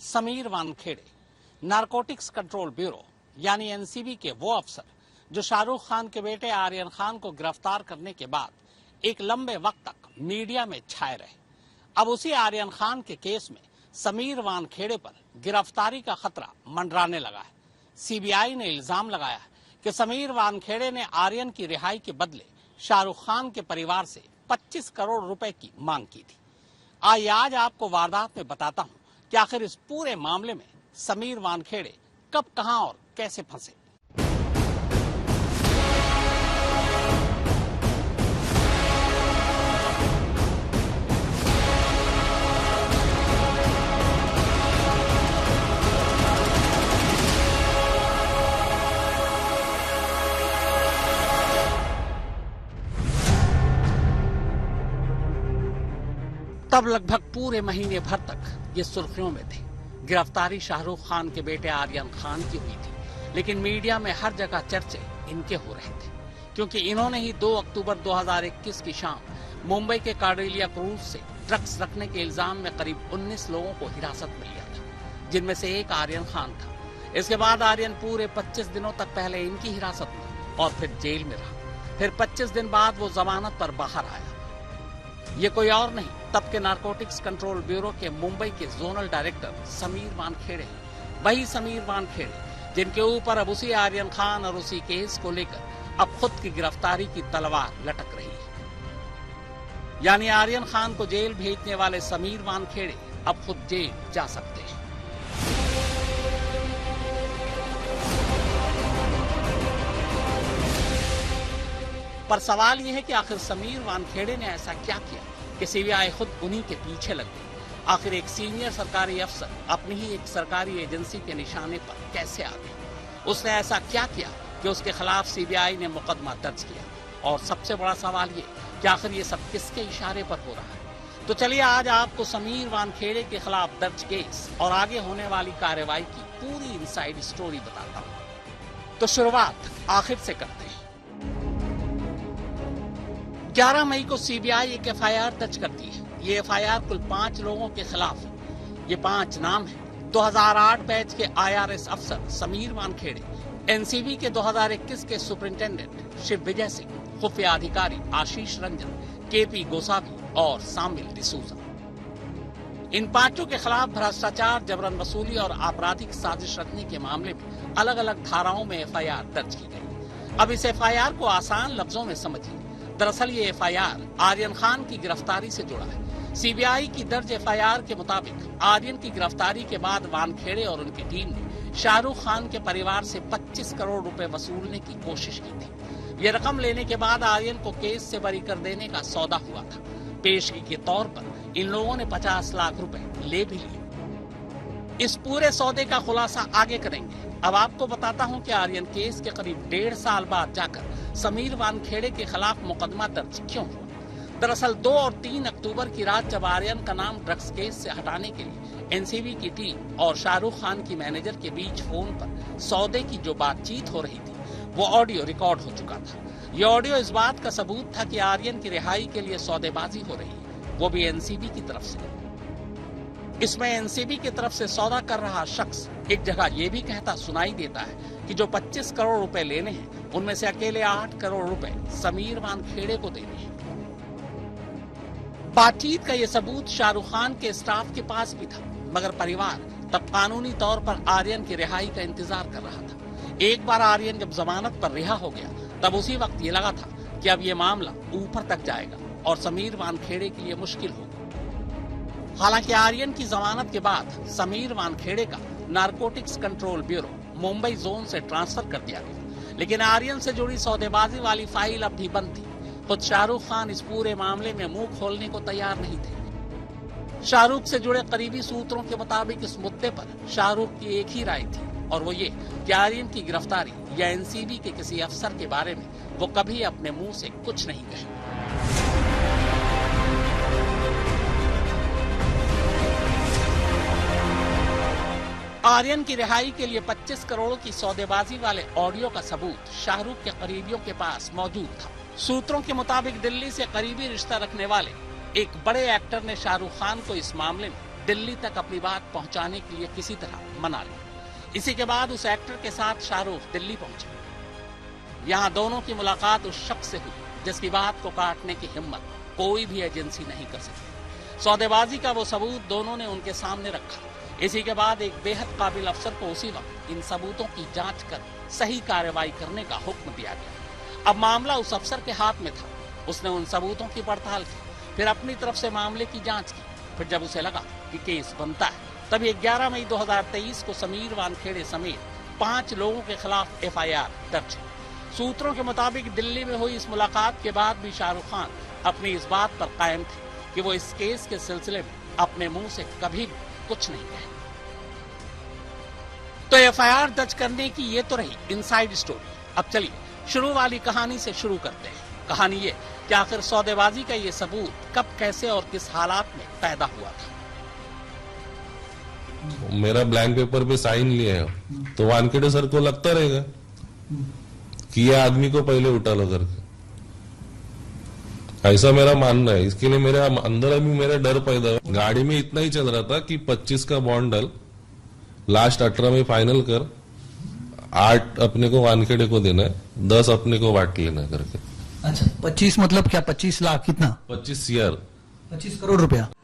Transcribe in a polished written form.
Sameer Wankhede narcotics control bureau यानी NCB के वो अफसर जो शाहरुख खान के बेटे आर्यन खान को गिरफ्तार करने के बाद एक लंबे वक्त तक मीडिया में छाए रहे, अब उसी आर्यन खान के केस में समीर वानखेड़े पर गिरफ्तारी का खतरा मंडराने लगा है। सीबीआई ने इल्जाम लगाया है कि समीर वानखेड़े ने आर्यन की रिहाई के बदले शाहरुख खान के परिवार से 25 करोड़ रुपए की मांग की थी। आइए आज आपको वारदात में बताता हूं कि आखिर इस पूरे मामले में समीर वानखेड़े कब, कहां और कैसे फंसे। तब लगभग पूरे महीने भर तक ये सुर्खियों में थे। गिरफ्तारी शाहरुख खान के बेटे आर्यन खान की हुई थी, लेकिन मीडिया में हर जगह चर्चे इनके हो रहे थे, क्योंकि इन्होंने ही 2 अक्टूबर 2021 की शाम मुंबई के कार्डेलिया क्रूज से ड्रग्स रखने के इल्जाम में करीब 19 लोगों को हिरासत में लिया था, जिनमें से एक आर्यन खान था। इसके बाद आर्यन पूरे 25 दिनों तक पहले इनकी हिरासत में और फिर जेल में रहा। फिर 25 दिन बाद वो जमानत पर बाहर आया। ये कोई और नहीं, तब के नारकोटिक्स कंट्रोल ब्यूरो के मुंबई के जोनल डायरेक्टर समीर वानखेड़े, वही समीर वानखेड़े जिनके ऊपर अब उसी आर्यन खान और उसी केस को लेकर अब खुद की गिरफ्तारी की तलवार लटक रही है। यानी आर्यन खान को जेल भेजने वाले समीर वानखेड़े अब खुद जेल जा सकते हैं। पर सवाल यह है कि आखिर समीर वानखेड़े ने ऐसा क्या किया कि सीबीआई खुद उन्हीं के पीछे लग गई। आखिर एक सीनियर सरकारी अफसर अपनी ही एक सरकारी एजेंसी के निशाने पर कैसे आ गया? उसने ऐसा क्या किया कि उसके खिलाफ सीबीआई ने मुकदमा दर्ज किया? और सबसे बड़ा सवाल ये कि आखिर ये सब किसके इशारे पर हो रहा है? तो चलिए आज आपको समीर वानखेड़े के खिलाफ दर्ज केस और आगे होने वाली कार्रवाई की पूरी इनसाइड स्टोरी बताता हूँ। तो शुरुआत आखिर से करते हैं। 11 मई को सीबीआई एक एफआईआर दर्ज करती है। ये एफआईआर कुल 5 लोगों के खिलाफ है। ये 5 नाम हैं। 2008 बैच के आईआरएस अफसर समीर वानखेड़े, एनसीबी के 2021 के सुपरिंटेंडेंट शिव विजय सिंह, खुफिया अधिकारी आशीष रंजन, केपी गोसावी और सामिल डिसूजा। इन 5 के खिलाफ भ्रष्टाचार, जबरन वसूली और आपराधिक साजिश रचने के मामले में अलग अलग धाराओं में एफआईआर दर्ज की गई। अब इस एफआईआर को आसान लफ्जों में समझिए। दरअसल ये एफआईआर आर्यन खान की गिरफ्तारी से जुड़ा है। सीबीआई की दर्ज एफआईआर के मुताबिक आर्यन की गिरफ्तारी के बाद वानखेड़े और उनकी टीम ने शाहरुख खान के परिवार से 25 करोड़ रुपए वसूलने की कोशिश की थी। ये रकम लेने के बाद आर्यन को केस से बरी कर देने का सौदा हुआ था। पेशगी के तौर पर इन लोगों ने 50 लाख रुपए ले भी लिए। इस पूरे सौदे का खुलासा आगे करेंगे। अब आपको बताता हूं कि आर्यन केस के करीब 1.5 साल बाद जाकर समीर वानखेड़े के खिलाफ मुकदमा दर्ज क्यों हुआ। दरअसल 2 और 3 अक्टूबर की रात जब आर्यन का नाम ड्रग्स केस से हटाने के लिए एनसीबी की टीम और शाहरुख खान की मैनेजर के बीच फोन पर सौदे की जो बातचीत हो रही थी, वो ऑडियो रिकॉर्ड हो चुका था। ये ऑडियो इस बात का सबूत था कि आर्यन की रिहाई के लिए सौदेबाजी हो रही है, वो भी एनसीबी की तरफ से। इसमें एनसीबी की तरफ से सौदा कर रहा शख्स एक जगह ये भी कहता सुनाई देता है कि जो 25 करोड़ रुपए लेने हैं, उनमें से अकेले 8 करोड़ रुपए समीर वानखेड़े को देने हैं। बातचीत का ये सबूत शाहरुख खान के स्टाफ के पास भी था, मगर परिवार तब कानूनी तौर पर आर्यन की रिहाई का इंतजार कर रहा था। एक बार आर्यन जब जमानत पर रिहा हो गया, तब उसी वक्त ये लगा था कि अब ये मामला ऊपर तक जाएगा और समीर वानखेड़े के लिए मुश्किल होगी। हालांकि आर्यन की जमानत के बाद समीर वानखेड़े का narcotics control bureau Mumbai zone से ट्रांसफर कर दिया गया, लेकिन आर्यन से जुड़ी सौदेबाजी वाली फाइल अब भी बंद थी। खुद शाहरुख खान इस पूरे मामले में मुंह खोलने को तैयार नहीं थे। शाहरुख से जुड़े करीबी सूत्रों के मुताबिक इस मुद्दे पर शाहरुख की एक ही राय थी, और वो ये कि आर्यन की गिरफ्तारी या एनसीबी के किसी अफसर के बारे में वो कभी अपने मुंह से कुछ नहीं कहे। आर्यन की रिहाई के लिए 25 करोड़ की सौदेबाजी वाले ऑडियो का सबूत शाहरुख के करीबियों के पास मौजूद था। सूत्रों के मुताबिक दिल्ली से करीबी रिश्ता रखने वाले एक बड़े एक्टर ने शाहरुख खान को इस मामले में दिल्ली तक अपनी बात पहुंचाने के लिए किसी तरह मना ली। इसी के बाद उस एक्टर के साथ शाहरुख दिल्ली पहुंचे। यहां दोनों की मुलाकात उस शख्स से हुई जिसकी बात को काटने की हिम्मत कोई भी एजेंसी नहीं कर सकी। सौदेबाजी का वो सबूत दोनों ने उनके सामने रखा। इसी के बाद एक बेहद काबिल अफसर को उसी वक्त इन सबूतों की जांच कर सही कार्रवाई करने का हुक्म दिया गया। अब मामला उस अफसर के हाथ में था। उसने उन सबूतों की पड़ताल की, फिर अपनी तरफ से मामले की जांच की। फिर जब उसे लगा कि केस बनता है, तभी 11 मई 2023 को समीर वानखेड़े समेत 5 लोगों के खिलाफ FIR दर्ज हुई। सूत्रों के मुताबिक दिल्ली में हुई इस मुलाकात के बाद भी शाहरुख खान अपनी इस बात पर कायम थे कि वो इस केस के सिलसिले में अपने मुंह से कभी भी कुछ नहीं कहे। तो FIR दर्ज करने की ये तो रही इनसाइड स्टोरी। अब चलिए शुरू वाली कहानी से शुरू करते हैं। कहानी ये कि आखिर सौदेबाजी का ये सबूत कब, कैसे और किस हालात में पैदा हुआ था। मेरा ब्लैंक पेपर पे साइन लिए हैं तो वानखेड़े सर को लगता रहेगा कि ये आदमी को पहले उठा लो करके, ऐसा मेरा मानना है। इसके लिए मेरे अंदर अभी मेरा डर पैदा हुआ। गाड़ी में इतना ही चल रहा था कि 25 का बॉन्ड डल, लास्ट 18 में फाइनल कर, 8 अपने को वानखेड़े को देना है, 10 अपने को बांट लेना करके। अच्छा, 25 मतलब क्या? 25 लाख? कितना? 25 CR, 25 करोड़ रुपया।